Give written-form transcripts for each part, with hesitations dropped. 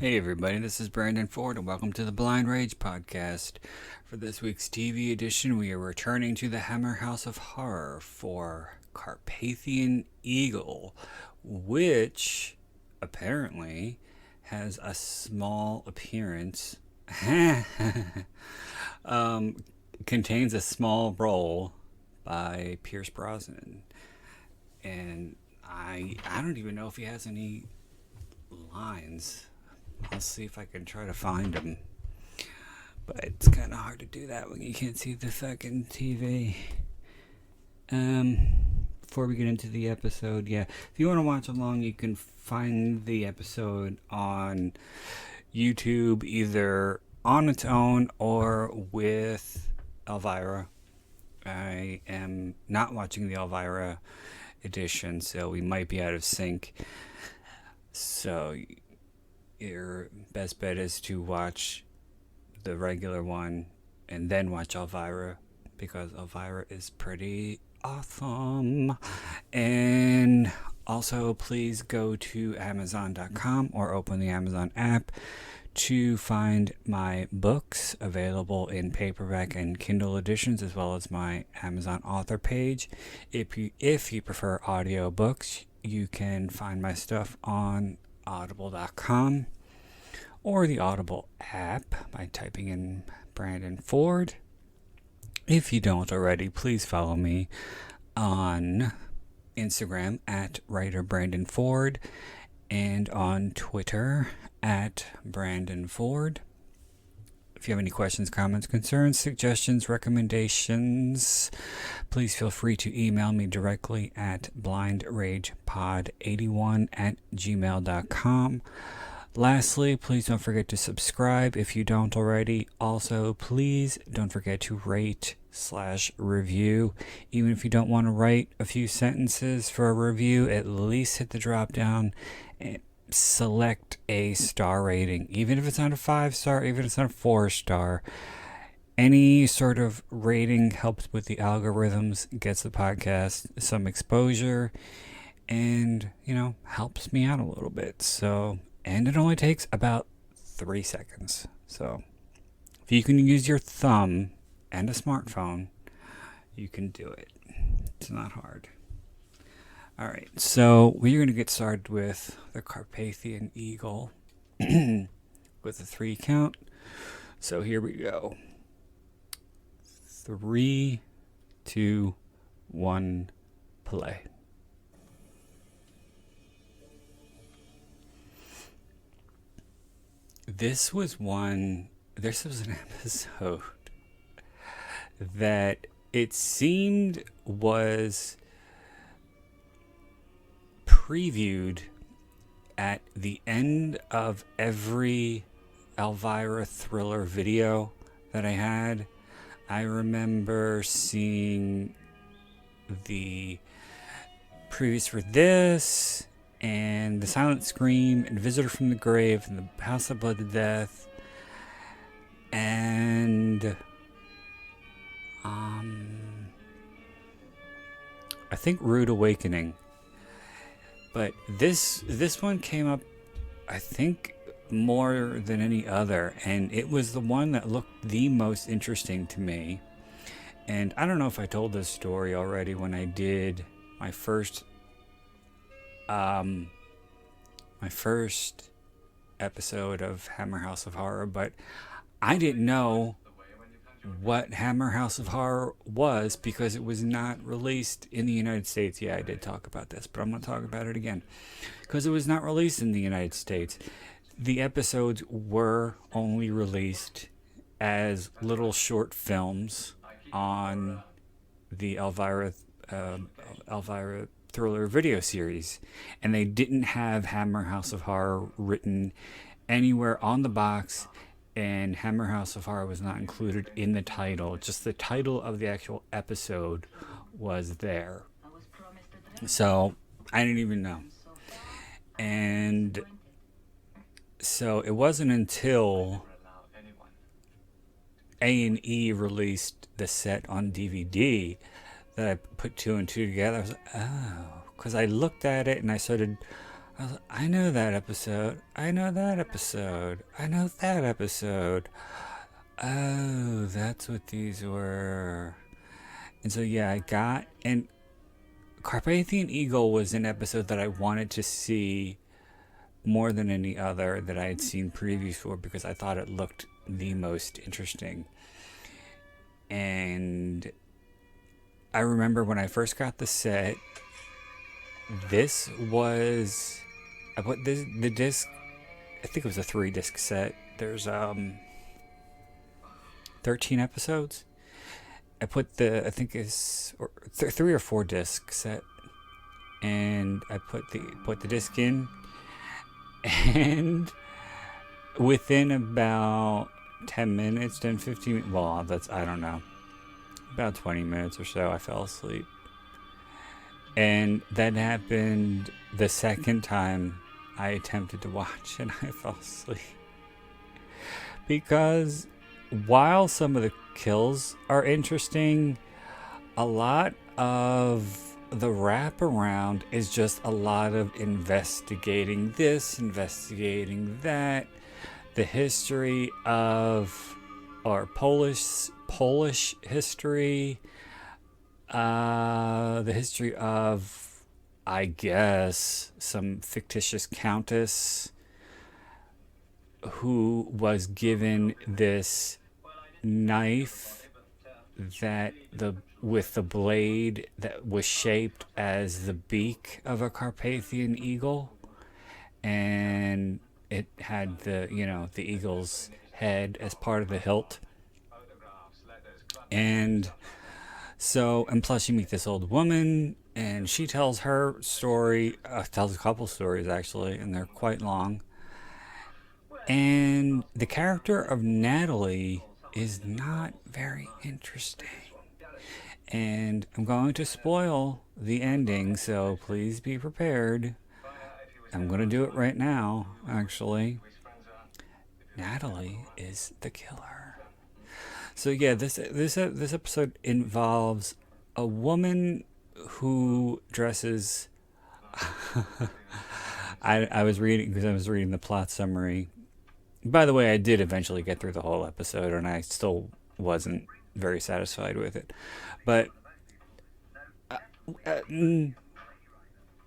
Hey everybody, this is Brandon Ford and welcome to the Blind Rage podcast. For this week's TV edition, we are returning to the Hammer House of Horror for Carpathian Eagle, which apparently has a small appearance, contains a small role by Pierce Brosnan. And I don't even know if he has any lines. I'll see if I can try to find him. But it's kind of hard to do that when you can't see the fucking TV. Before we get into the episode, if you want to watch along, you can find the episode on YouTube, either on its own or with Elvira. I am not watching the Elvira edition, so we might be out of sync. So your best bet is to watch the regular one and then watch Elvira, because Elvira is pretty awesome. And also, please go to Amazon.com or open the Amazon app to find my books available in paperback and Kindle editions, as well as my Amazon author page. If you prefer audio books, you can find my stuff on audible.com or the Audible app by typing in Brandon Ford. If you don't already, please follow me on Instagram at writer Brandon Ford and on Twitter at Brandon Ford. If you have any questions, comments, concerns, suggestions, recommendations, please feel free to email me directly at blindragepod81@gmail.com. Lastly, please don't forget to subscribe if you don't already. Also, please don't forget to rate/review. Even if you don't want to write a few sentences for a review, at least hit the drop down and select a star rating. Even if it's not a 5-star, even if it's not a 4-star, any sort of rating helps with the algorithms, gets the podcast some exposure, and, helps me out a little bit. And it only takes about 3 seconds. So if you can use your thumb and a smartphone, you can do it. It's not hard. All right, so we're going to get started with the Carpathian Eagle with a 3 count. So here we go. 3, 2, 1, play. This was an episode that it seemed was previewed at the end of every Elvira thriller video that I had. I remember seeing the previews for this, and The Silent Scream, and Visitor from the Grave, and The House of Blood to Death, and I think Rude Awakening. But this one came up, I think, more than any other, and it was the one that looked the most interesting to me. And I don't know if I told this story already when I did my first episode of Hammer House of Horror, but I didn't know what Hammer House of Horror was because it was not released in the United States. Yeah, I did talk about this, but I'm going to talk about it again because it was not released in the United States. The episodes were only released as little short films on the Elvira thriller video series, and they didn't have Hammer House of Horror written anywhere on the box, and Hammer House of Horror was not included in the title. Just the title of the actual episode was there. So I didn't even know. And so it wasn't until A&E released the set on DVD that I put 2 and 2 together. I was like, oh, because I looked at it and I started I know that episode. I know that episode. I know that episode. Oh, that's what these were. And so, yeah, and Carpathian Eagle was an episode that I wanted to see more than any other that I had seen previews for because I thought it looked the most interesting. And I remember when I first got the set, this was I put the disc. I think it was a 3-disc set. There's 13 episodes. I put I think it's 3 or 4-disc set, and I put the disc in, and within about 10 minutes, 15. Well, that's I don't know, about 20 minutes or so, I fell asleep. And that happened the second time I attempted to watch and I fell asleep. Because while some of the kills are interesting, a lot of the wraparound is just a lot of investigating this, investigating that, the history of, or Polish history, the history of, I guess, some fictitious countess who was given this knife that with the blade that was shaped as the beak of a Carpathian eagle, and it had the eagle's head as part of the hilt. And so, and plus you meet this old woman, and she tells her story, tells a couple stories actually, and they're quite long. And the character of Natalie is not very interesting. And I'm going to spoil the ending, so please be prepared. I'm going to do it right now, actually. Natalie is the killer. So yeah, this episode involves a woman who dresses. I was reading the plot summary. By the way, I did eventually get through the whole episode, and I still wasn't very satisfied with it. But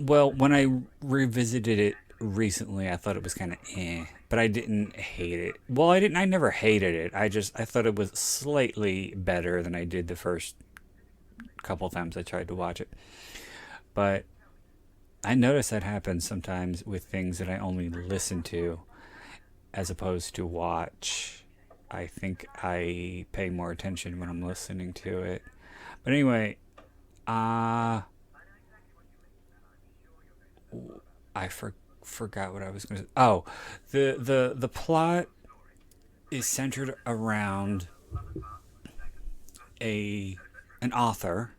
well, when I revisited it recently, I thought it was kind of but I didn't hate it. Well, I never hated it. I thought it was slightly better than I did the first couple times I tried to watch it. But I notice that happens sometimes with things that I only listen to as opposed to watch. I think I pay more attention when I'm listening to it. But anyway, I forgot what I was going to say. Oh, the plot is centered around an author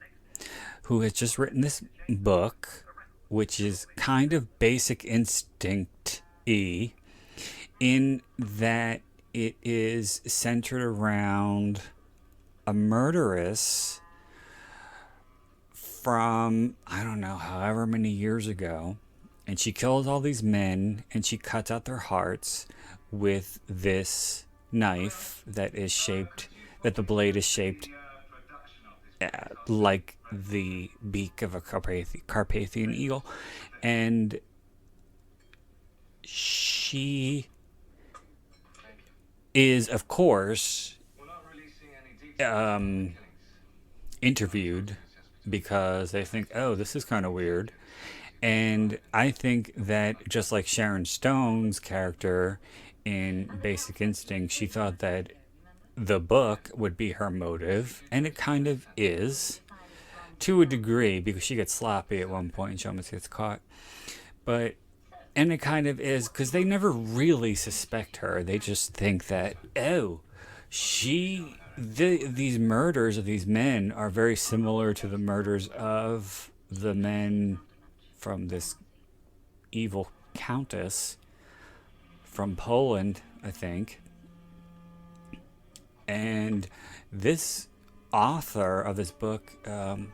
who has just written this book, which is kind of Basic Instinct-y, in that it is centered around a murderess from, I don't know, however many years ago. And she kills all these men, and she cuts out their hearts with this knife that the blade is shaped like the beak of a Carpathian eagle. And she is, of course, interviewed because they think, oh, this is kind of weird. And I think that just like Sharon Stone's character in Basic Instinct, she thought that the book would be her motive, and it kind of is, to a degree, because she gets sloppy at one point and she almost gets caught. And it kind of is, because they never really suspect her. They just think that, oh, these murders of these men are very similar to the murders of the men from this evil countess from Poland, I think. And this author of this book,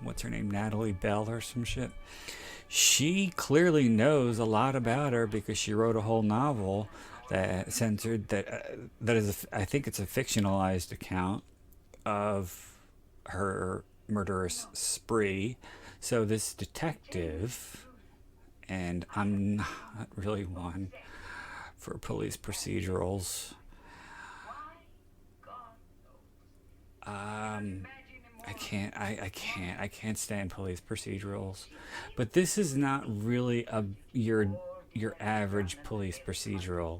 what's her name, Natalie Bell or some shit, she clearly knows a lot about her because she wrote a whole novel that censored that is I think it's a fictionalized account of her murderous spree. So this detective, and I'm not really one for police procedurals. Um, I can't stand police procedurals, but this is not really a your average police procedural.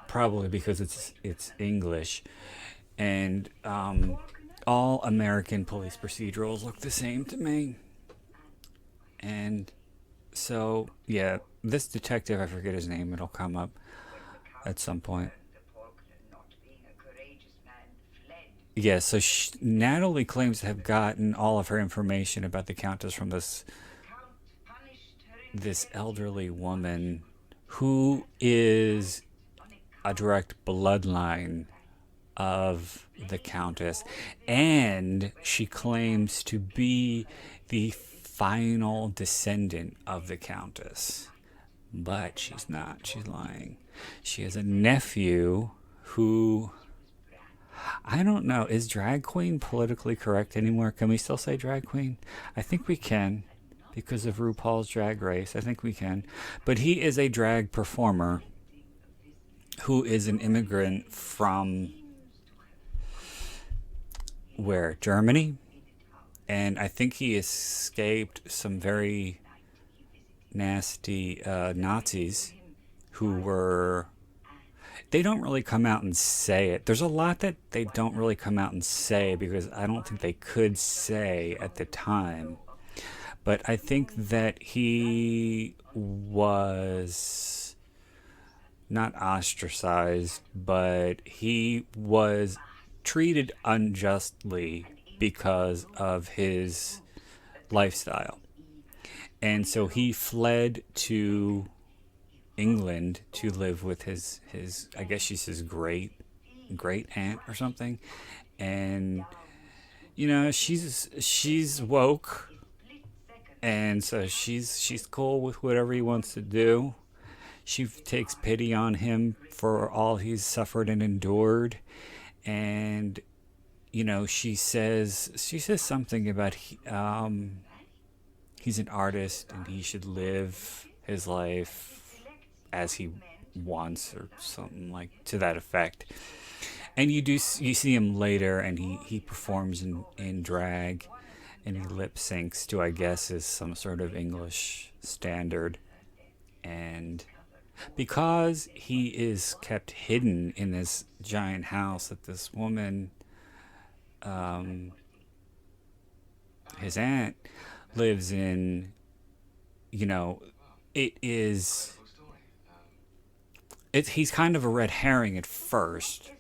Probably because it's English, and all American police procedurals look the same to me. And so yeah, this detective, I forget his name. It'll come up at some point. Yeah, so Natalie claims to have gotten all of her information about the Countess from this elderly woman who is a direct bloodline of the Countess, and she claims to be the final descendant of the Countess. But she's not, she's lying. She has a nephew who, I don't know, is drag queen politically correct anymore? Can we still say drag queen? I think we can because of RuPaul's Drag Race. I think we can. But he is a drag performer who is an immigrant from where? Germany? And I think he escaped some very nasty Nazis who were. They don't really come out and say it. There's a lot that they don't really come out and say because I don't think they could say at the time. But I think that he was not ostracized, but he was treated unjustly because of his lifestyle. And so he fled to England to live with his I guess she's his great aunt or something. And she's woke, and so she's cool with whatever he wants to do. She takes pity on him for all he's suffered and endured, and she says something about he's an artist and he should live his life as he wants, or something like to that effect. And you see him later, and he performs in drag, and he lip syncs to, I guess, is some sort of English standard. And because he is kept hidden in this giant house that this woman, um, his aunt, lives in, it is. He's kind of a red herring at first,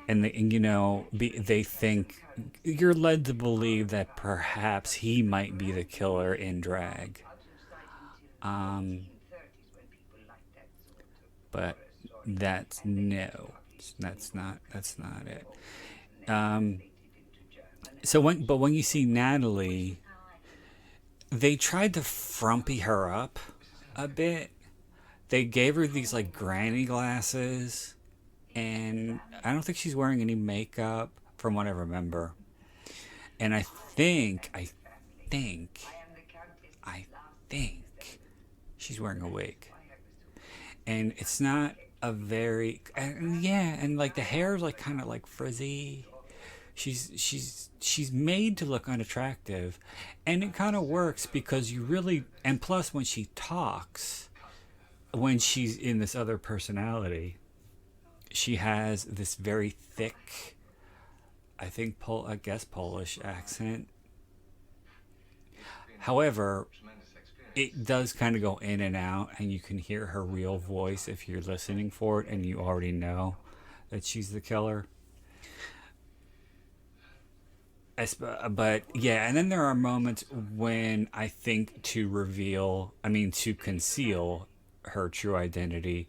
and they think you're led to believe that perhaps he might be the killer in drag. Um, but that's no, that's not it. Um, when you see Natalie, they tried to frumpy her up a bit. They gave her these like granny glasses, and I don't think she's wearing any makeup from what I remember. And think, I think she's wearing a wig, and it's not a very and like the hair is like kind of like frizzy. She's made to look unattractive, and it kind of works because you really, and plus when she talks, when she's in this other personality, she has this very thick, I guess Polish accent. However, it does kind of go in and out, and you can hear her real voice if you're listening for it, and you already know that she's the killer. But yeah, and then there are moments when I think to conceal her true identity,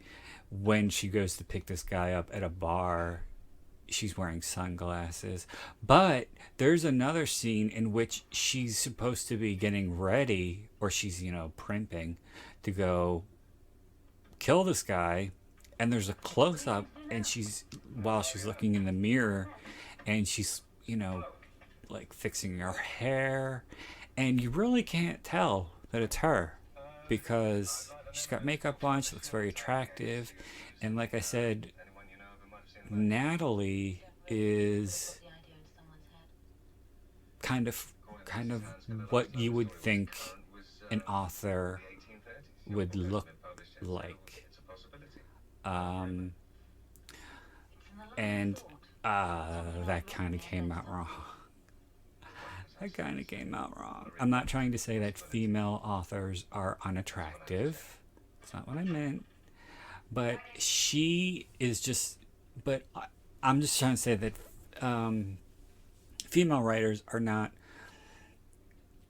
when she goes to pick this guy up at a bar, she's wearing sunglasses. But there's another scene in which she's supposed to be getting ready, or she's, primping to go kill this guy. And there's a close up, and while she's looking in the mirror, and she's, like fixing her hair. And you really can't tell that it's her because she's got makeup on, she looks very attractive. And like I said, Natalie is kind of what you would think an author would look like. Um, and that kind of came out wrong. That kind of came out wrong. I'm not trying to say that female authors are unattractive. That's not what I meant. But she is just. But I'm just trying to say that female writers are not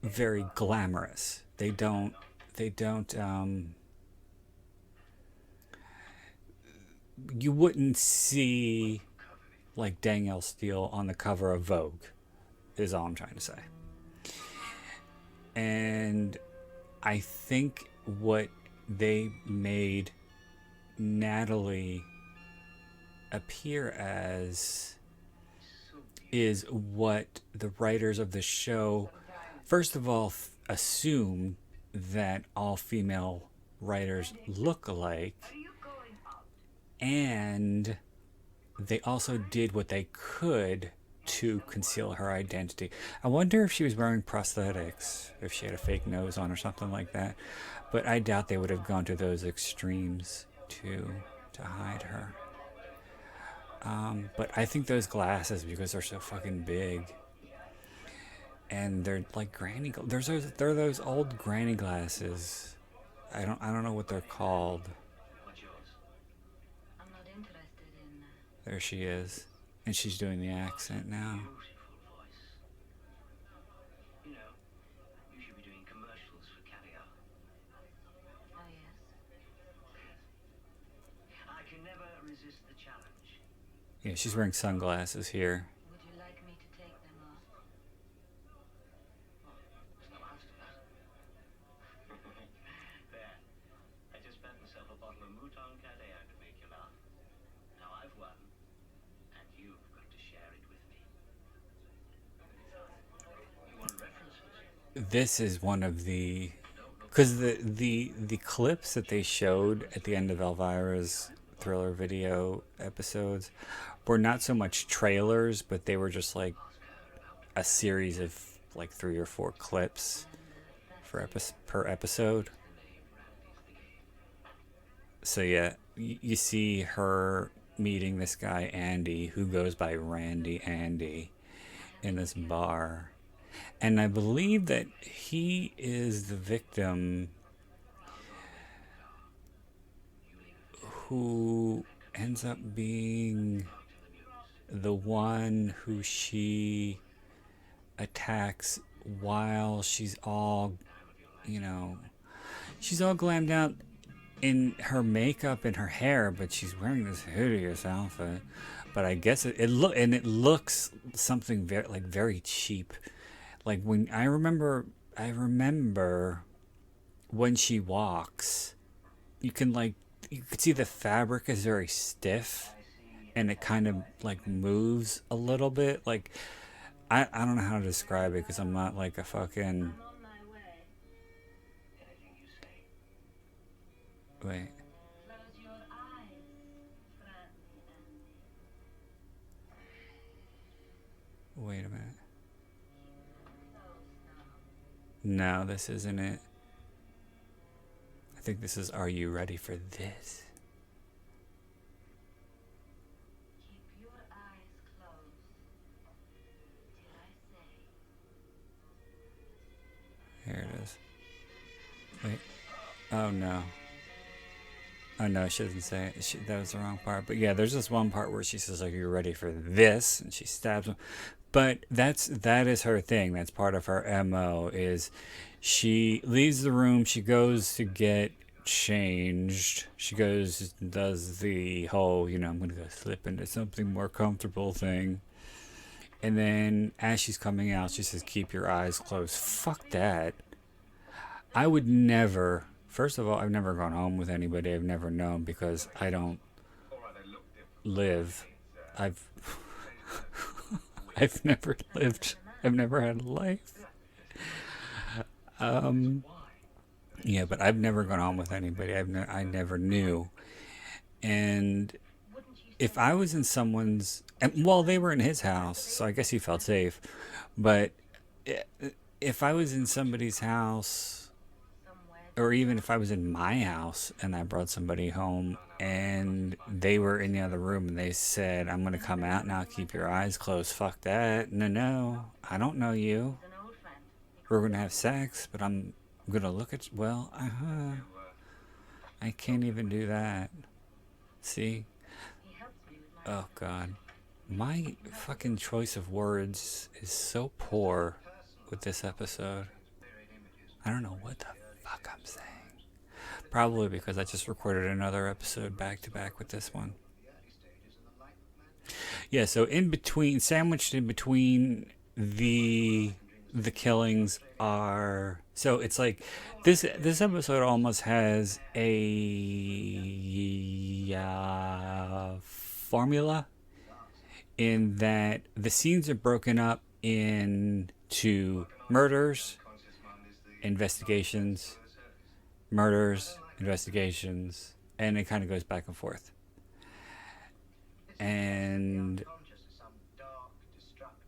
very glamorous. They don't. You wouldn't see like Danielle Steele on the cover of Vogue. Is all I'm trying to say. And I think what they made Natalie appear as is what the writers of the show, first of all, assumed that all female writers look alike, and they also did what they could to conceal her identity. I wonder if she was wearing prosthetics, if she had a fake nose on or something like that. But I doubt they would have gone to those extremes to hide her. But I think those glasses, because they're so fucking big, and they're like granny. They're those old granny glasses. I don't know what they're called. There she is. And she's doing the accent now. You know, you should be doing commercials for caviar. Oh, yes. I can never resist the challenge. Yeah, she's wearing sunglasses here. Would you like me to take them off? Oh, there's no answer to that. There. I just spent myself a bottle of Mouton Cadet to make you laugh. Now I've won. You've got to share it with me. You want references? This is one of the, because the clips that they showed at the end of Elvira's thriller video episodes were not so much trailers, but they were just like a series of like 3 or 4 clips per episode. So yeah, you see her meeting this guy Andy, who goes by Randy Andy, in this bar, and I believe that he is the victim who ends up being the one who she attacks while she's all glammed out in her makeup and her hair, but she's wearing this hideous outfit. But I guess it looks something very cheap. Like when I remember when she walks, you could see the fabric is very stiff, and it kind of like moves a little bit. Like I don't know how to describe it because I'm not like a fucking. Wait. Wait a minute. No, this isn't it. I think this is Are You Ready for This? Keep your eyes closed till I say. Here it is. Wait. Oh no. Oh no, she doesn't say it. That was the wrong part. But yeah, there's this one part where she says, "Are you ready for this?" And she stabs him. But that is her thing. That's part of her MO. Is she leaves the room. She goes to get changed. She goes, does the whole, I'm going to go slip into something more comfortable thing. And then as she's coming out, she says, keep your eyes closed. Fuck that. I would never, first of all, I've never gone home with anybody I've never known because I don't live. I've I've never lived. I've never had a life. Yeah, but I've never gone home with anybody I never knew. And if I was in someone's, well, they were in his house, so I guess he felt safe. But if I was in somebody's house, or even if I was in my house and I brought somebody home and they were in the other room and they said, I'm going to come out now, keep your eyes closed. Fuck that. No, I don't know you. We're going to have sex, but I'm going to look at you. Well, I can't even do that. See? Oh, God. My fucking choice of words is so poor with this episode. I don't know what the fuck I'm saying. Probably because I just recorded another episode back to back with this one. Yeah, so in between, sandwiched in between the killings are, so it's like this episode almost has a formula in that the scenes are broken up into murders, investigations, and it kind of goes back and forth. And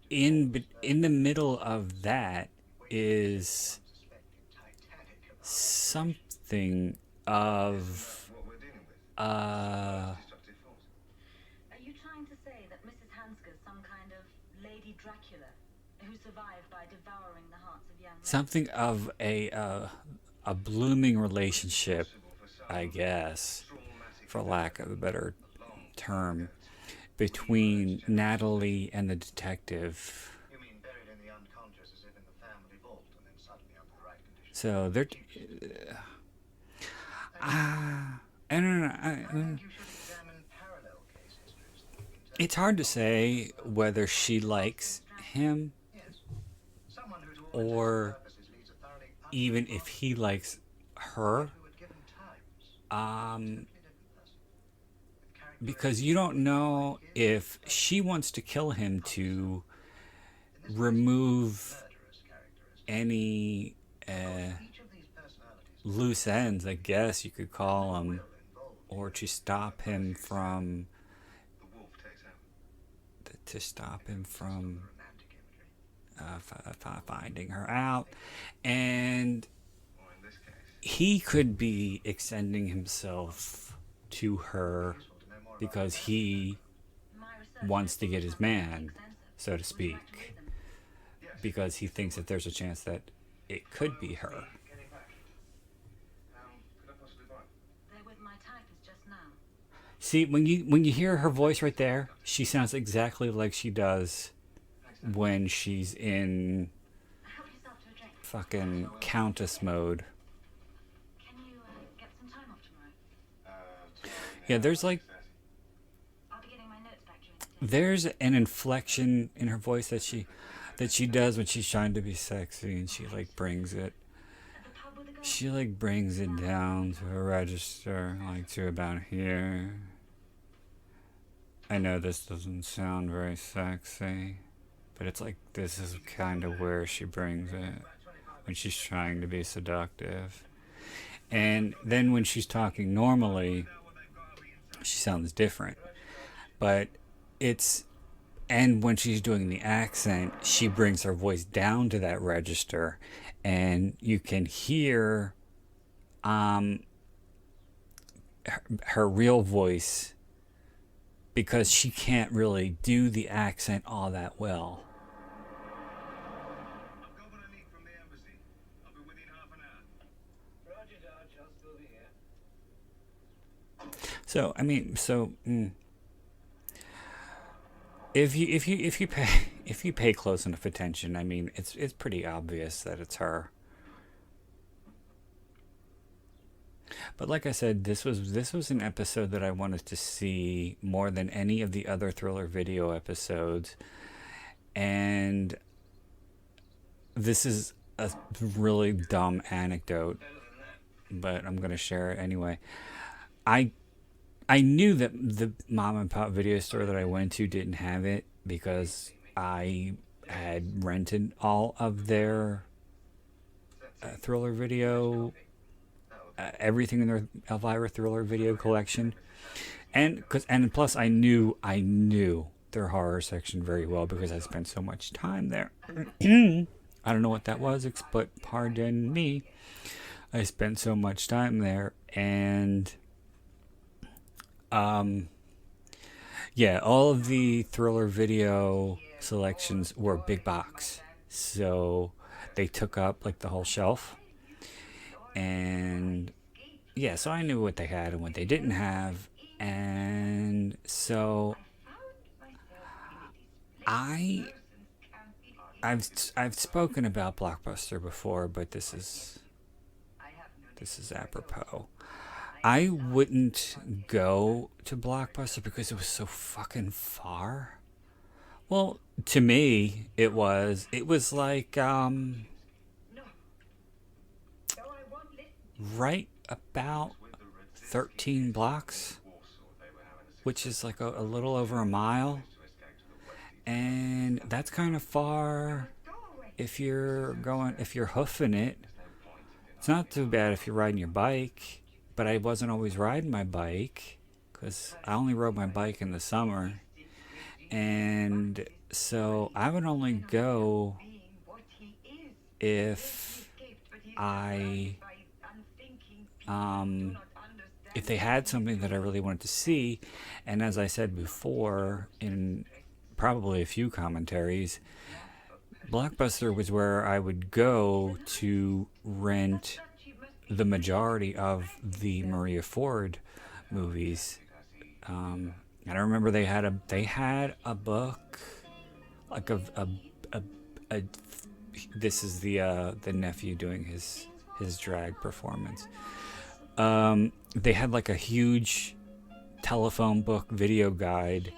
in the middle of that is something of Are you trying to say that Mrs. Hanska's some kind of Lady Dracula who survived by devouring the hearts of young men? something of a blooming relationship, I guess, for lack of a better term, between Natalie and the detective. You mean buried in the unconscious as if in the family vault and then suddenly under the right conditions? So they're I don't know. I think you should examine parallel case histories. It's hard to say whether she likes him Yes. Someone who to all intents and or purposes leads a thoroughly even if he likes her, who at given times um, different person. With character because you don't know if she wants to kill him to remove murderous characteristics. any Each of these personalities loose ends, I guess you could call them, will involve or to stop him from the wolf takes out romantic imagery. finding her out, and Or in this case, he could be extending himself to her useful to know more about because he My research wants to get his man, extensive. so to Would you like to speak, read them? because he thinks that there's a chance that it could be her. getting back. Could I possibly borrow? They're with my typist just now. See, when you hear her voice right there, she sounds exactly like she does when she's in Help yourself to a drink. fucking Countess mode. Can you get some time off tomorrow? Yeah, there's like I'll be getting my notes back during the day. there's an inflection in her voice that she does when she's trying to be sexy, and she like brings it. At the pub with the girls? She like brings it down to a register, like to about here. I know this doesn't sound very sexy, but it's like this is kind of where she brings it when she's trying to be seductive. And then when she's talking normally, she sounds different. But and when she's doing the accent, she brings her voice down to that register, and you can hear her real voice because she can't really do the accent all that well. I've got what I need from the embassy. I'll be within half an hour. Roger, Dodge. I'll still be here. So I mean, if you pay close enough attention, I mean, it's pretty obvious that it's her. But like I said, this was an episode that I wanted to see more than any of the other thriller video episodes. And this is a really dumb anecdote, but I'm going to share it anyway. I I knew that the mom and pop video store that I went to didn't have it because I had rented all of their thriller video, everything in their Elvira thriller video collection, and plus I knew their horror section very well because I spent so much time there. I don't know what that was, but pardon me. I spent so much time there, and yeah, all of the thriller video selections were big box, so they took up like the whole shelf. And yeah, so I knew what they had and what they didn't have, and so I I've spoken about Blockbuster before, but this is apropos. I wouldn't go to Blockbuster because it was so fucking far. Well, to me, it was like right about 13 blocks, which is like a little over a mile. And that's kind of far if you're hoofing it. It's not too bad if you're riding your bike, but I wasn't always riding my bike because I only rode my bike in the summer. And so I would only go if they had something that I really wanted to see. And as I said before in probably a few commentaries, Blockbuster was where I would go to rent the majority of the Maria Ford movies. And I remember they had a book, like a this is the nephew doing his drag performance. They had like a huge telephone book video guide,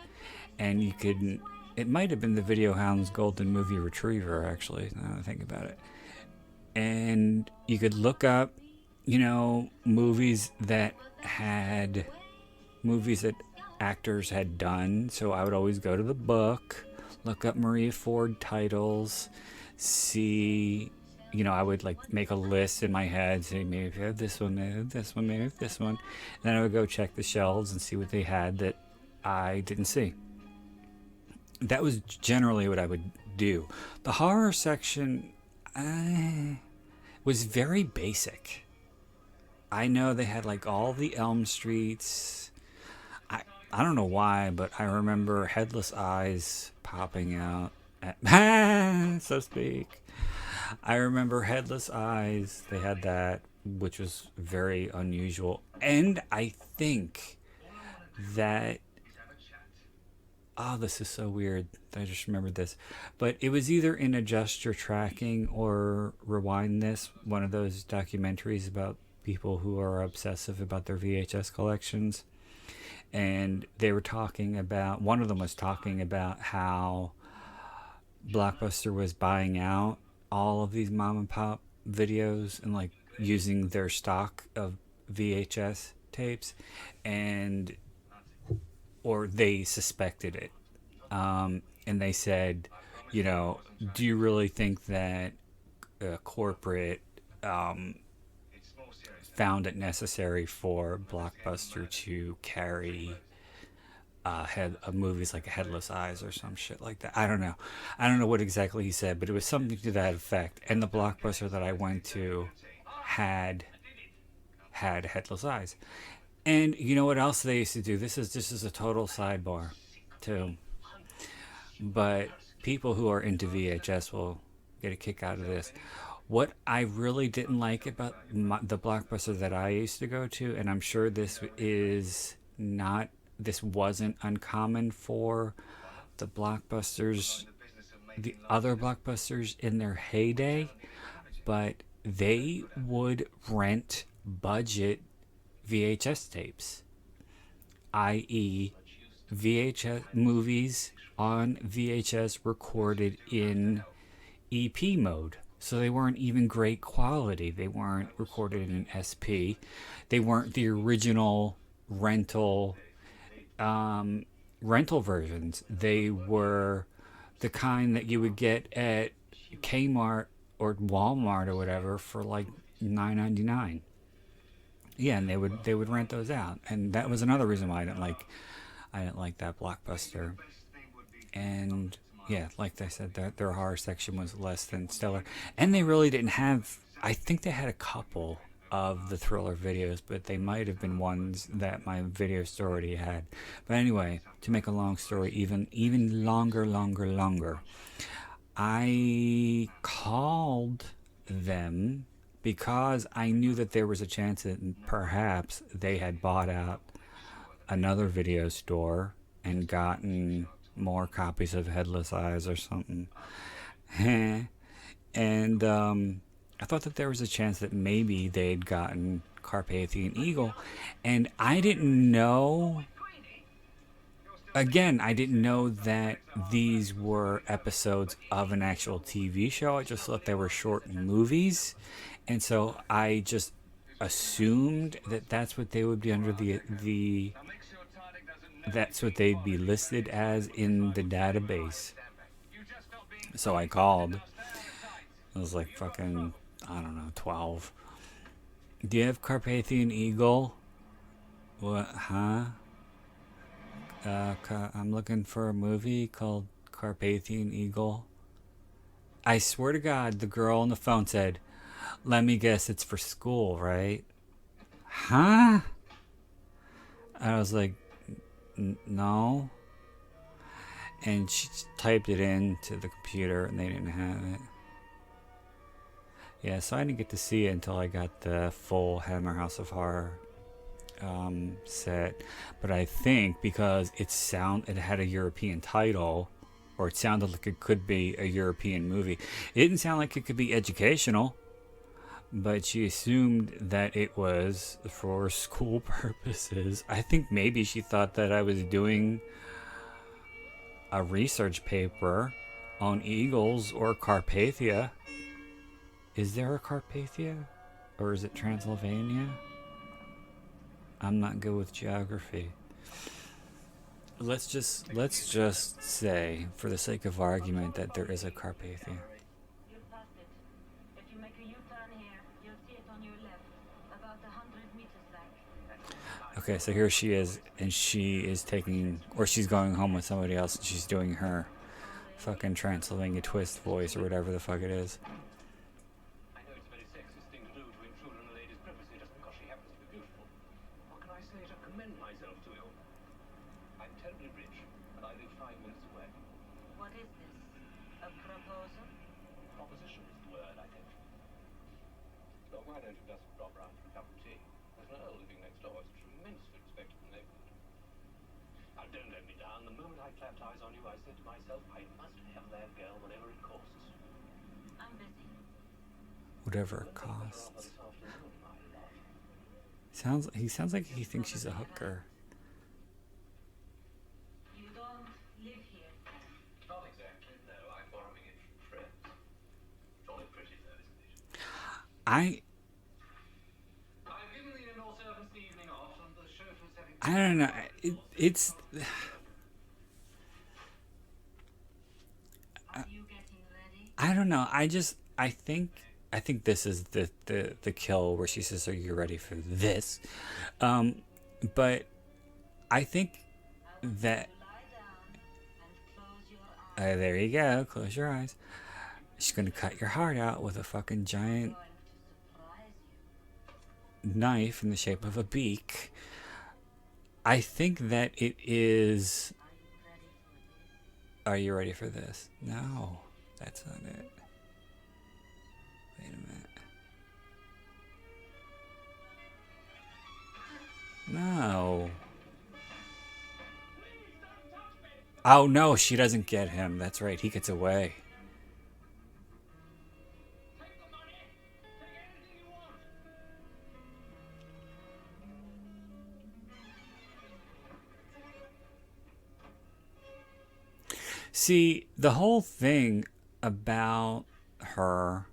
and you could. It might have been the Video Hound's Golden Movie Retriever, actually, now that I think about it. And you could look up, movies that actors had done. So I would always go to the book, look up Maria Ford titles, see, I would like make a list in my head, say maybe if I have this one, maybe this one, maybe this one. And then I would go check the shelves and see what they had that I didn't see. That was generally what I would do. The horror section was very basic. I know they had like all the Elm Streets. I don't know why, but I remember Headless Eyes popping out at so to speak. I remember Headless Eyes. They had that, which was very unusual. And I think that this is so weird. I just remembered this. But it was either in Adjust Your Tracking or Rewind This, one of those documentaries about people who are obsessive about their VHS collections. And they were talking about, one of them was talking about how Blockbuster was buying out all of these mom and pop videos and like using their stock of VHS tapes, or they suspected it. And they said, do you really think that corporate found it necessary for Blockbuster to carry movies like Headless Eyes or some shit like that? I don't know. I don't know what exactly he said, but it was something to that effect. And the Blockbuster that I went to had Headless Eyes. And you know what else they used to do? This is a total sidebar, too. But people who are into VHS will get a kick out of this. What I really didn't like about the Blockbuster that I used to go to, and I'm sure this wasn't uncommon for the other Blockbusters in their heyday, but they would rent budget VHS tapes, i.e., VHS movies on VHS recorded in EP mode. So they weren't even great quality. They weren't recorded in SP. They weren't the original rental versions. They were the kind that you would get at Kmart or Walmart or whatever for like $9.99. Yeah, and they would rent those out, and that was another reason why I didn't like that Blockbuster. And yeah, like I said, their horror section was less than stellar, and they really didn't have. I think they had a couple of the thriller videos, but they might have been ones that my video store already had. But anyway, to make a long story even longer, I called them because I knew that there was a chance that perhaps they had bought out another video store and gotten more copies of Headless Eyes or something. And I thought that there was a chance that maybe they'd gotten Carpathian Eagle. And I didn't know, again, I didn't know that these were episodes of an actual TV show. I just thought they were short movies. And so I just assumed that that's what they would be under the that's what they'd be listed as in the database. So I called. It was like fucking, I don't know, 12. Do you have Carpathian Eagle? What, huh? I'm looking for a movie called Carpathian Eagle. I swear to God, the girl on the phone said, "Let me guess, it's for school, right?" Huh? I was like, no. And she typed it into the computer and they didn't have it. Yeah, so I didn't get to see it until I got the full Hammer House of Horror set. But I think because it had a European title, or it sounded like it could be a European movie. It didn't sound like it could be educational, but she assumed that it was for school purposes. I think maybe she thought that I was doing a research paper on eagles or Carpathia. Is there a Carpathia? Or is it Transylvania? I'm not good with geography. Let's just say, for the sake of argument, that there is a Carpathia. You've passed it. If you make a U-turn here, you'll see it on your left, about 100 meters back. Okay, so here she is, and she is taking, or she's going home with somebody else, and she's doing her fucking Transylvania twist voice, or whatever the fuck it is. I know it's a very sexist thing to do to intrude on a lady's privacy just because she happens to be beautiful. What can I say to commend myself to you? I'm terribly rich, and I live 5 minutes away. What is this? A proposal? Proposition is the word, I think. Look, why don't you just drop round for a cup of tea? There's an earl living next door. It's a tremendously respectable neighborhood. Now, don't let me down. The moment I clapped eyes on you, I said to myself, I must have that girl, whatever it costs. I'm busy. Whatever it costs. He sounds like he thinks she's a hooker. You don't live here. Not exactly, no. I'm borrowing it from friends. Jolly pretty, though, isn't it? I've given the in-law servants the evening off, and the chauffeur's having... I don't know. It's. Are you getting ready? I don't know. I think this is the kill where she says, "Are you ready for this?" But I think that Lie down and close your eyes. there you go. Close your eyes. She's gonna cut your heart out with a fucking giant I'm going to surprise you. knife in the shape of a beak. I think that it is. Are you ready for this? Are you ready for this? No, that's not it. Wait a minute. No. Oh no, she doesn't get him. That's right, he gets away. Take the money! Take anything you want! See, the whole thing about her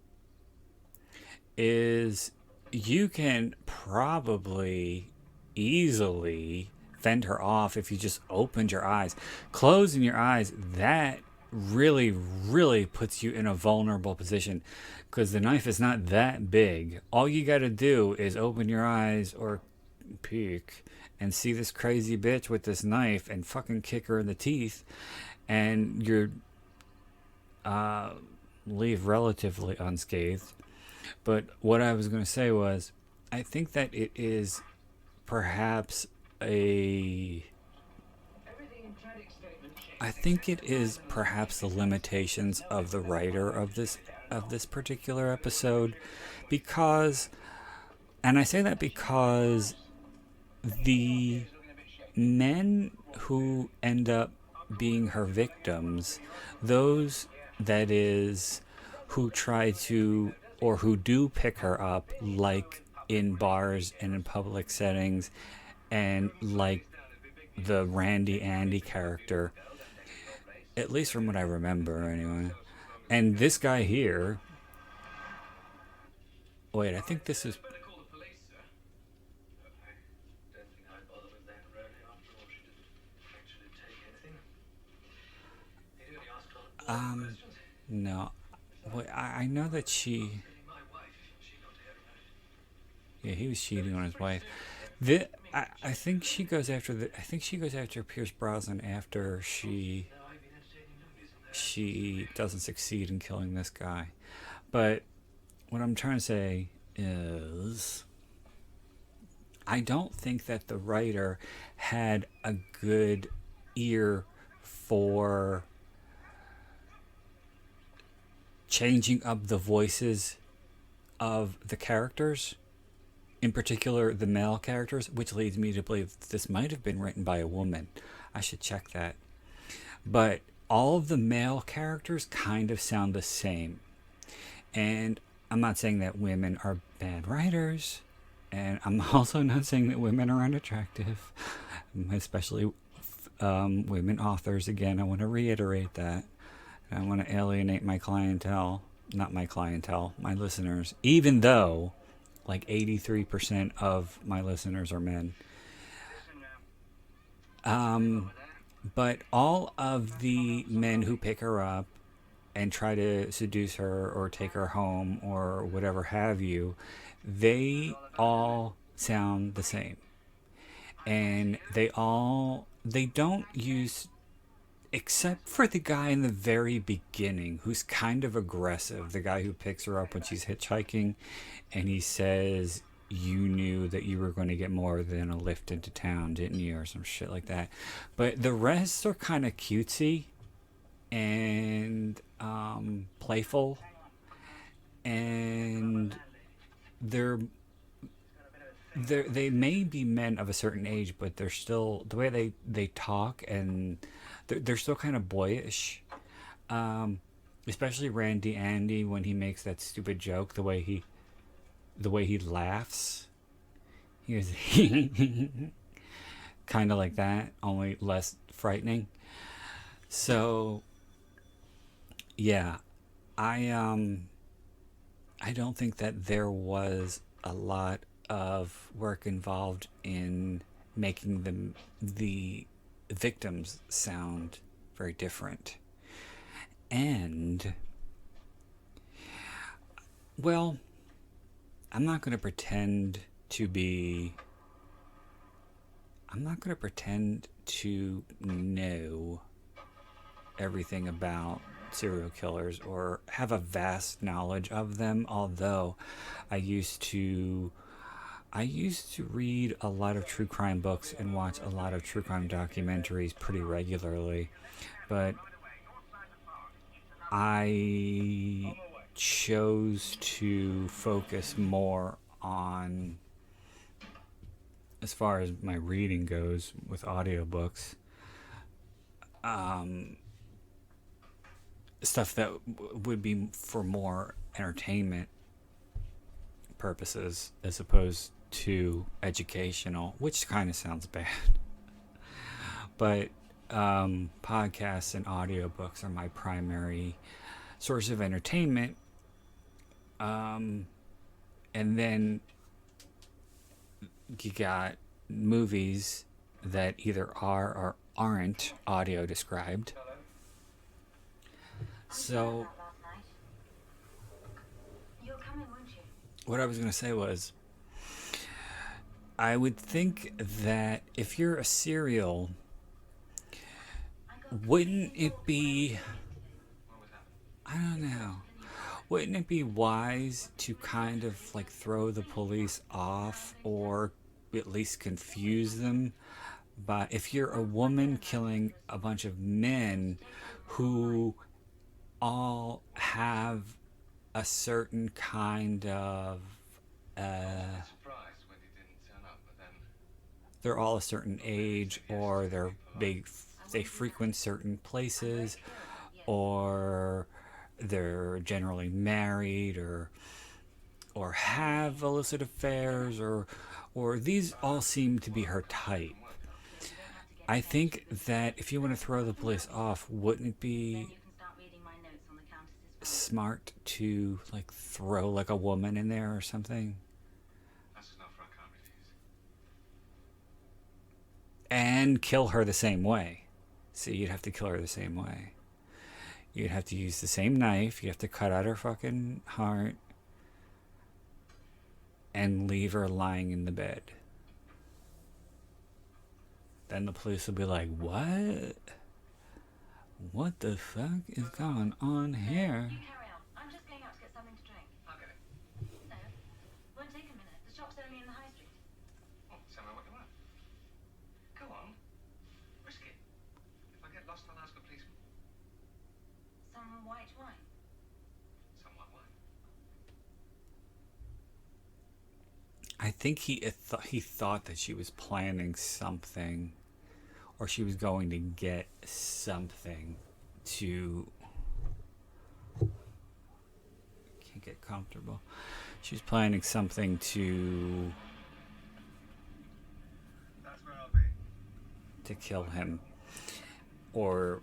is you can probably easily fend her off if you just opened your eyes. Closing your eyes, that really, really puts you in a vulnerable position because the knife is not that big. All you got to do is open your eyes or peek and see this crazy bitch with this knife and fucking kick her in the teeth, and you're leave relatively unscathed. But what I was going to say was, I think that it is perhaps a. I think it is perhaps the limitations of the writer of this particular episode, because, and I say that because the men who end up being her victims, those that is who try to or who do pick her up, like in bars and in public settings, and like the Randy Andy character, at least from what I remember anyway. And this guy here, wait, I think this is no. Wait, I know that she. Yeah, he was cheating on his wife. I think she goes after I think she goes after Pierce Brosnan after she doesn't succeed in killing this guy. But what I'm trying to say is, I don't think that the writer had a good ear for changing up the voices of the characters, in particular the male characters, which leads me to believe this might have been written by a woman. I should check that. But all of the male characters kind of sound the same. And I'm not saying that women are bad writers, and I'm also not saying that women are unattractive, especially women authors. Again, I want to reiterate that. I want to alienate my clientele, not my clientele, my listeners, even though like 83% of my listeners are men. But all of the men who pick her up and try to seduce her or take her home or whatever have you, they all sound the same. And they don't use, except for the guy in the very beginning who's kind of aggressive, the guy who picks her up when she's hitchhiking, and he says, you knew that you were going to get more than a lift into town, didn't you, or some shit like that. But the rest are kind of cutesy and playful, and they may be men of a certain age, but they're still, the way they talk, and they're still kind of boyish. Especially Randy Andy, when he makes that stupid joke, the way he laughs, he goes kind of like that, only less frightening. So yeah, I don't think that there was a lot of work involved in making the victims sound very different. And, well, I'm not going to pretend to know everything about serial killers or have a vast knowledge of them, although I used to read a lot of true crime books and watch a lot of true crime documentaries pretty regularly. But I chose to focus more on, as far as my reading goes with audiobooks, stuff that would be for more entertainment purposes as opposed to educational, which kind of sounds bad. But podcasts and audiobooks are my primary source of entertainment. And then you got movies that either are or aren't audio described. So what I was going to say was, I would think that if you're a serial, wouldn't it be, I don't know, wouldn't it be wise to kind of like throw the police off, or at least confuse them? But if you're a woman killing a bunch of men who all have a certain kind of they're all a certain age, or they frequent certain places, or they're generally married, or have illicit affairs, or these all seem to be her type. I think that if you want to throw the police off, wouldn't it be smart to like throw like a woman in there or something? And kill her the same way. So you'd have to kill her the same way. You'd have to use the same knife. You'd have to cut out her fucking heart and leave her lying in the bed. Then the police will be like, what? What the fuck is going on here? You carry on. I'm just going out to get something to drink. Okay. No, won't take a minute. The shop's only in the high street. Well, tell me what you want. Go on. Risk it. If I get lost, I'll ask a policeman. Some white wine. Some white wine. I think he thought that she was planning something, or she was going to get something to... Can't get comfortable. She was planning something to... That's where I'll be. to kill him. Or,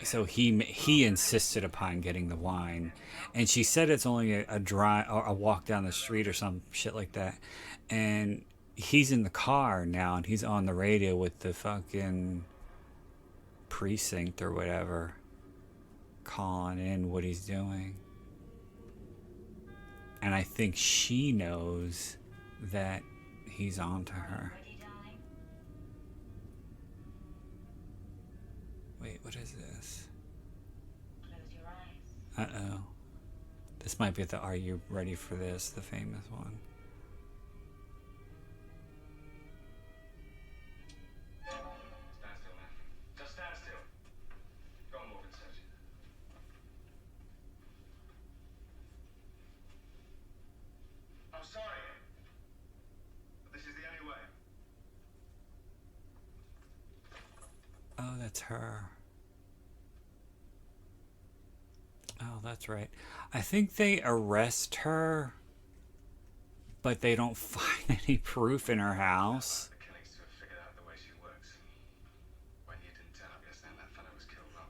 so he insisted upon getting the wine, and she said it's only a drive or a walk down the street or some shit like that, and he's in the car now, and he's on the radio with the fucking precinct or whatever, calling in what he's doing. And I think she knows that he's on to her. Ready, darling? Wait, what is this? Close your eyes. Uh-oh. This might be the Are You Ready for This, the famous one. Stand still, man. Just stand still. Go on, Morgan, search it. I'm sorry, but this is the only way. Oh, that's her. Oh, that's right. I think they arrest her, but they don't find any proof in her house. The killings to have figured out the way she works. When you didn't turn up yesterday and that fellow was killed, well,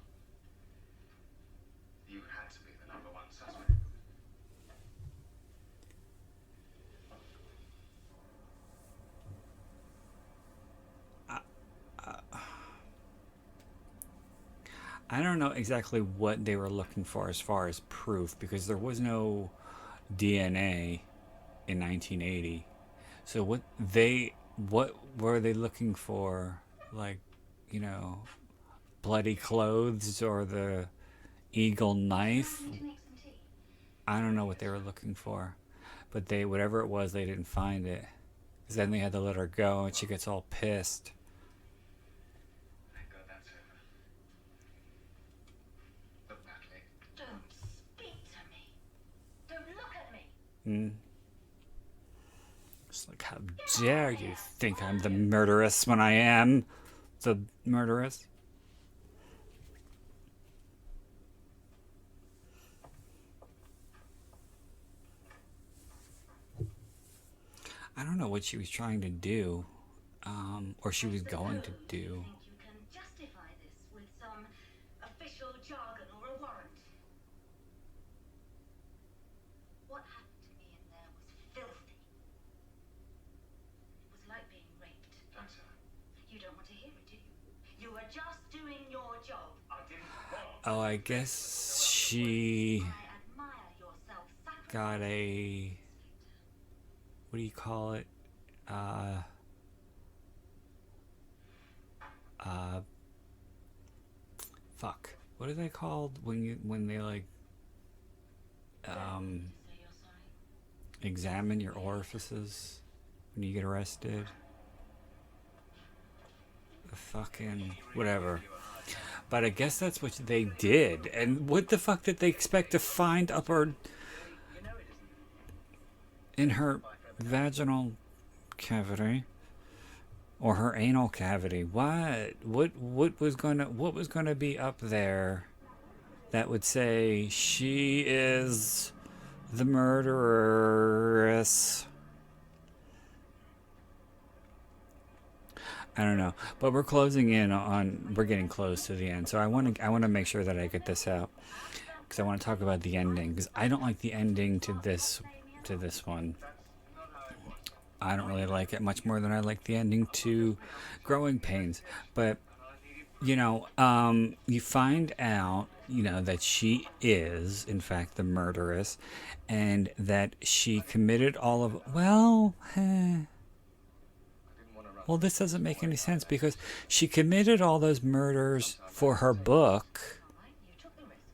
you had to be the number one suspect. I don't know exactly what they were looking for as far as proof, because there was no DNA in 1980. So what were they looking for? Like, you know, bloody clothes or the eagle knife? Need to make some tea. I don't know what they were looking for, but whatever it was, they didn't find it. 'Cause then they had to let her go, and she gets all pissed. Thank God that's over. Look, Natalie. Don't speak to me. Don't look at me. It's like, how dare you think I'm the murderess when I am the murderess? I don't know what she was trying to do. or she was going to do. Do you think you can justify this with some official jargon or a warrant? What happened to me in there was filthy. It was like being raped. Doctor, You don't want to hear it, do you? You were just doing your job. I didn't. Oh, I guess she I admire your self-sacrifice. got a, what do you call it? Fuck. What are they called when they like Say you're sorry. examine your orifices when you get arrested? The fucking whatever. But I guess that's what they did. And what the fuck did they expect to find up her in her vaginal cavity or her anal cavity? What was gonna be up there that would say she is the murderess? I don't know, but we're closing in on. We're getting close to the end, so I want to make sure that I get this out because I want to talk about the ending because I don't like the ending to this one. I don't really like it much more than I like the ending to Growing Pains. But you find out that she is in fact the murderess, and that she committed all of Well, this doesn't make any sense because she committed all those murders for her book,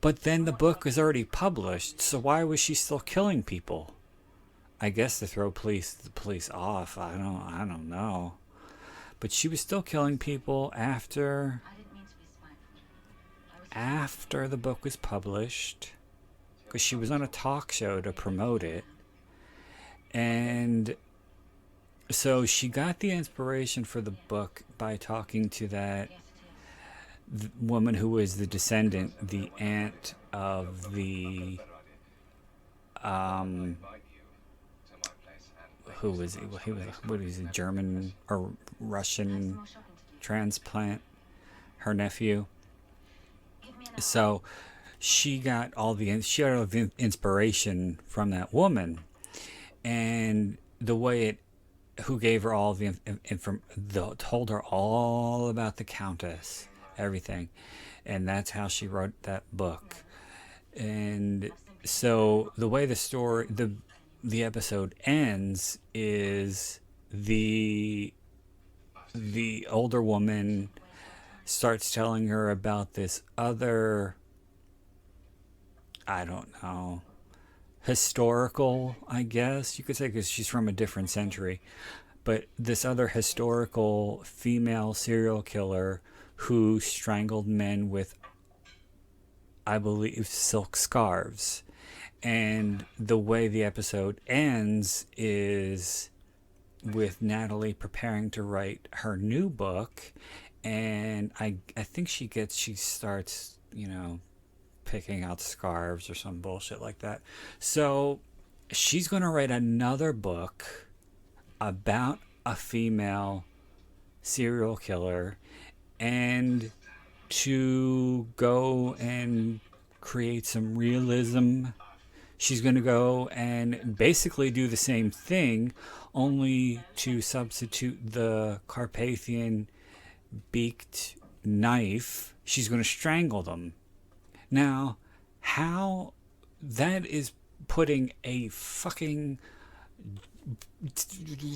but then the book is already published, so why was she still killing people? I guess to throw the police off. I don't know. But she was still killing people after I didn't mean to be spiteful. the book was published, because she was on a talk show to promote it. And so she got the inspiration for the book by talking to that Yes, it is. woman who was the descendant, the aunt of the who was he was what is a German or Russian More shopping to do. transplant, her nephew. Give me an hour. So she got all the inspiration from that woman, and the way it, who gave her all the told her all about the Countess, everything, and that's how she wrote that book. And so the way the story, the episode ends is the older woman starts telling her about this other, I don't know, historical, I guess you could say, because she's from a different century, but this other historical female serial killer who strangled men with, I believe, silk scarves. And the way the episode ends is with Natalie preparing to write her new book, and I think she starts picking out scarves or some bullshit like that. So she's going to write another book about a female serial killer, and to go and create some realism, she's going to go and basically do the same thing, only to substitute the Carpathian beaked knife. She's going to strangle them. Now, how that is putting a fucking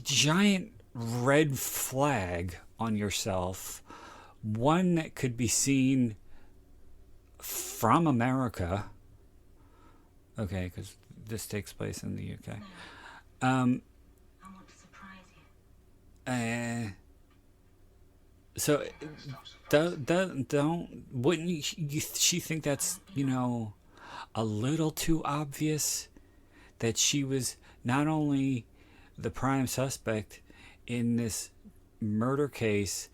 giant red flag on yourself, one that could be seen from America. Okay, because this takes place in the UK. I want to surprise you. So wouldn't she think that's a little too obvious that she was not only the prime suspect in this murder case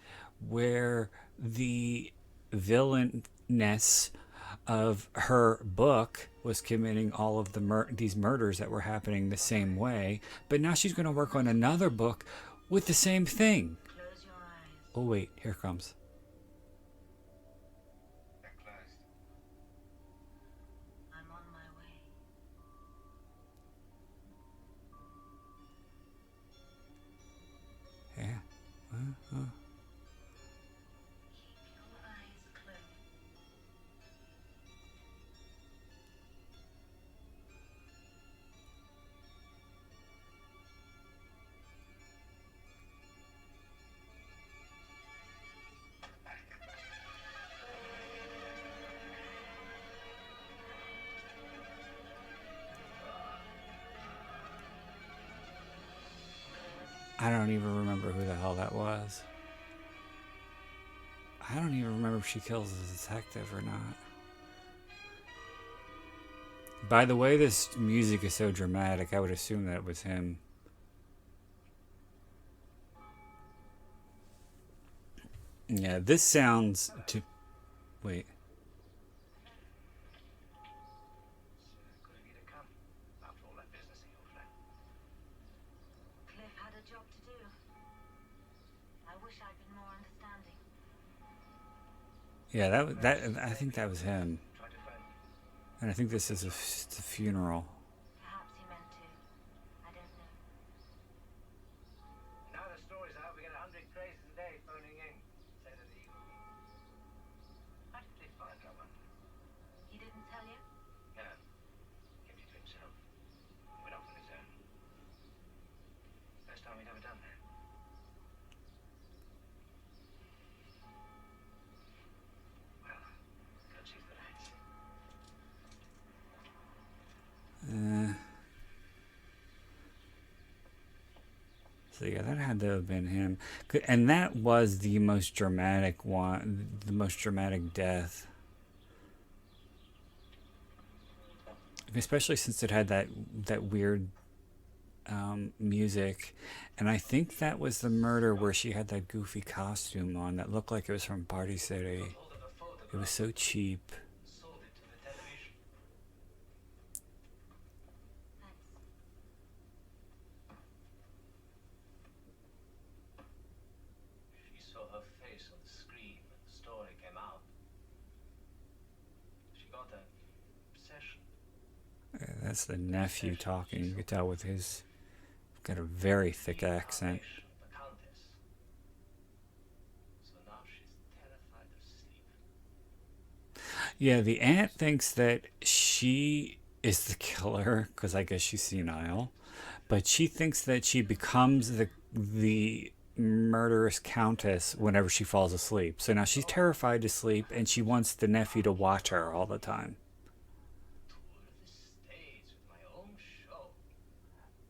where the villainess of her book was committing all of these murders that were happening the same way, but now she's going to work on another book with the same thing. Close Oh wait, here comes. They're closed. I'm on my way. Yeah. Keep your eyes closed. I don't even remember who the hell that was. I don't even remember if she kills the detective or not. By the way this music is so dramatic, I would assume that it was him. Yeah, this sounds to... Wait. Good of you to come. After all that business of your friend. Cliff had a job to do. I wish I'd been more understanding. Yeah, I think that was him. Try to find me. And I think this is the funeral. Perhaps he meant to. I don't know. Now the story's out, we get 100 crazes a day phoning in. Say that the Eagle. How did they find that one? He didn't tell you? Yeah. Kept it to himself. Went off on his own. First time he'd ever done that. Well, go choose the lights. So yeah, that had to have been him. And that was the most dramatic one, the most dramatic death. Especially since it had that weird music. And I think that was the murder where she had that goofy costume on that looked like it was from Party City. Hold up a photograph. It was so cheap. Sold it to the television. Thanks. She saw her face on the screen when the story came out. She got an obsession. Yeah, that's the nephew talking. You could tell with his... Got a very thick accent. The Countess. So now she's terrified of sleep. Yeah, the aunt thinks that she is the killer because I guess she's senile, but she thinks that she becomes the murderous countess whenever she falls asleep. So now she's terrified to sleep, and she wants the nephew to watch her all the time. Tour the stage with my own show.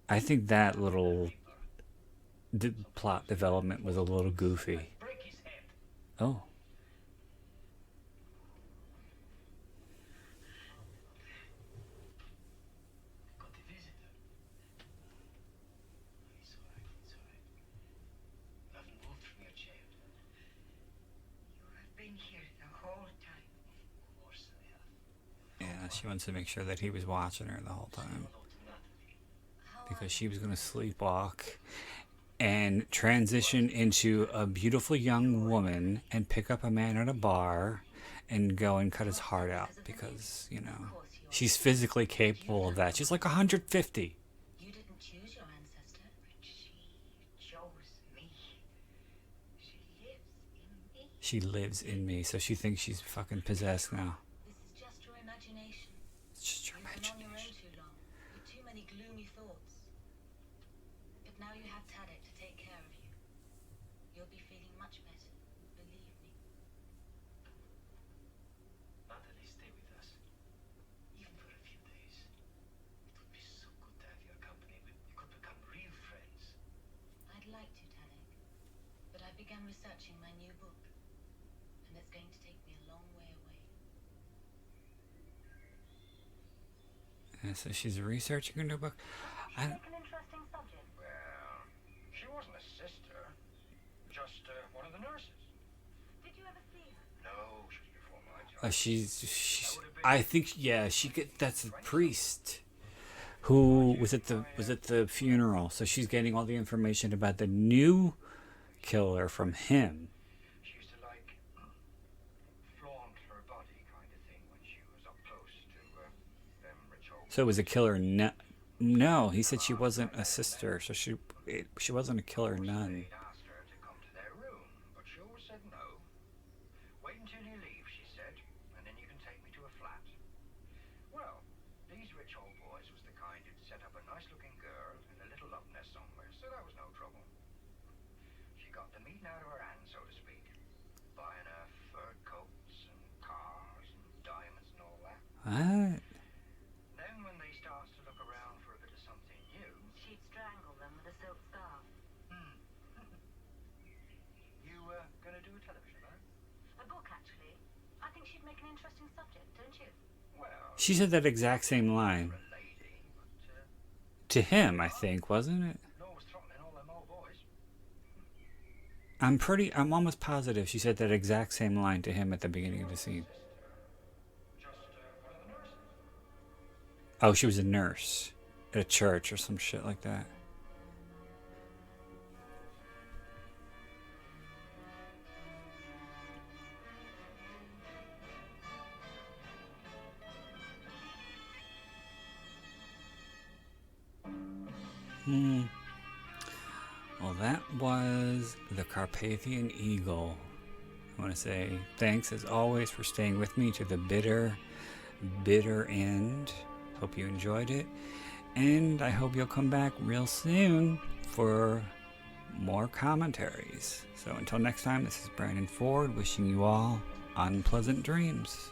I think that little plot development was a little goofy. Break his head. Oh. Got a visitor. It's all right, it's all right. You haven't moved from your chair. You have been here the whole time. Of course I have. Yeah, she wants to make sure that he was watching her the whole time. Hello to Natalie. Because she was going to sleepwalk and transition into a beautiful young woman and pick up a man at a bar and go and cut his heart out because, you know, she's physically capable of that. She's like 150. You didn't choose your ancestor. But she chose me. She lives in me. She lives in me, so she thinks she's fucking possessed now. This is just your imagination. It's just your You've been on your own imagination. too long, with too many gloomy thoughts. But now you have Tadek to take care of you. You'll be feeling much better, believe me. Natalie, stay with us. Even for a few days. It would be so good to have your company. We could become real friends. I'd like to, Tadek, but I began researching my new book, and it's going to take me a long way away. Yeah, so she's researching her new book. I, An interesting subject. Well, she wasn't a sister. Just one of the nurses. Did you ever see her? No, she was before my time. she's I think, yeah, that's the priest who was at the funeral. So she's getting all the information about the new killer from him. She used to like flaunt her body kind of thing when she was up close to them rich old. So it was a killer nun. No, he said she wasn't a sister, so she wasn't a killer nun. They'd asked her to come to their room, but she always said no. Wait until you leave, she said, and then you can take me to a flat. Well, these rich old boys was the kind who'd set up a nice-looking girl in a little love nest somewhere, so that was no trouble. She got the meat out of her hand, so to speak, buying her fur coats and cars and diamonds and all that. What? Then when they starts to look around for a bit of something new, She'd strangle them with a silk scarf. you gonna do a television, huh? A book, actually. I think she'd make an interesting subject, don't you? Well, She said that exact same line a lady, but to him, I think, wasn't it? no one's throttling all them old boys. I'm almost positive she said that exact same line to him at the beginning of the scene. Just one of the nurses. Oh, she was a nurse at a church or some shit like that. Well, that was the Carpathian Eagle. I want to say thanks as always for staying with me to the bitter, bitter end. Hope you enjoyed it. And I hope you'll come back real soon for more commentaries. So until next time, this is Brandon Ford wishing you all unpleasant dreams.